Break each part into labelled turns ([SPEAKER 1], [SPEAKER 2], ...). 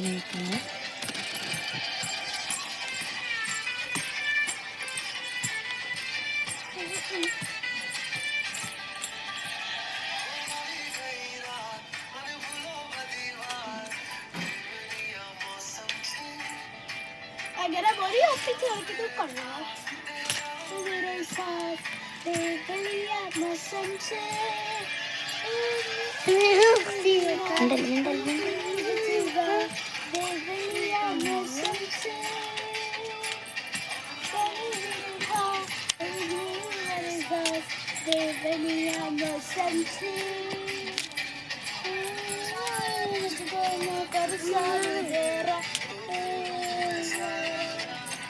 [SPEAKER 1] നിൽക്കുന്നത്.
[SPEAKER 2] अगर बोली ऑफिस होके तो करना मेरे साथ देवलिया मौसम से देवलिया मौसम से देवलिया मौसम से कर सारा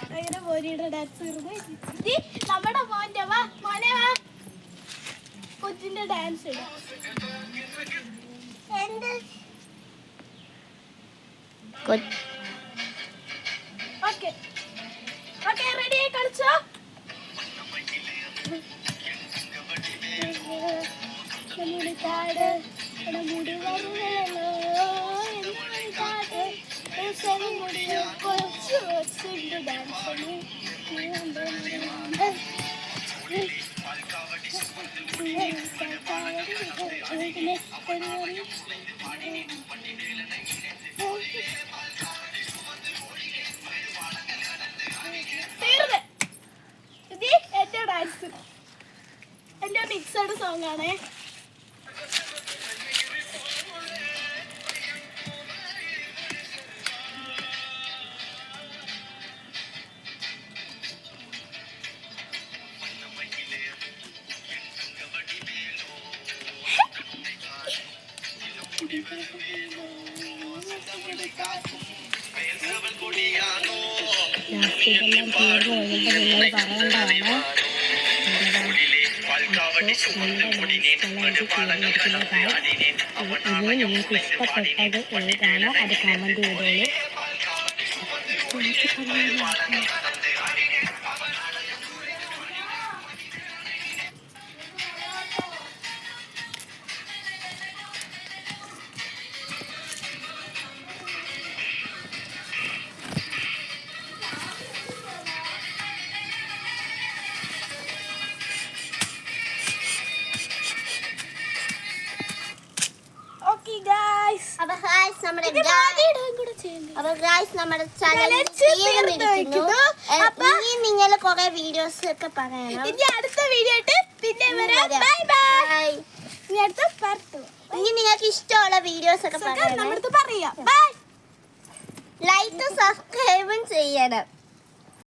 [SPEAKER 2] അങ്ങനെ മോനിയുടെ ഡാൻസ് നമ്മുടെ മോന്റെ വാ മോനെ വാ കൊച്ചിന്റെ ഡാൻസ് ഇടാം ഓക്കെ ഓക്കെ റെഡി ആയി കളിച്ചോ നമ്മുടെ കാട് മുടി വരുന്നല്ലോ എന്റെ ഡാൻസ് എന്റെ മിക്സഡ് സോങ് ആണേ
[SPEAKER 1] ഇതെല്ലാം തീർന്നു കഴിയുമ്പോൾ നിങ്ങൾ പറയേണ്ടതാണ് ഇനി നിങ്ങൾക്ക് ഇഷ്ടപ്പെട്ടത് ഏതാണോ അത് കമൻറ്റ് ചെയ്തോളൂ.
[SPEAKER 2] നമ്മുടെ നിങ്ങൾ കുറെ വീഡിയോസ് ഒക്കെ പറയണം. ഇനി അടുത്ത വീഡിയോ പിന്നെ ഇനി നിങ്ങൾക്ക് ഇഷ്ടമുള്ള വീഡിയോസ് ഒക്കെ പറയാം. ലൈക്കും സബ്സ്ക്രൈബും ചെയ്യണം.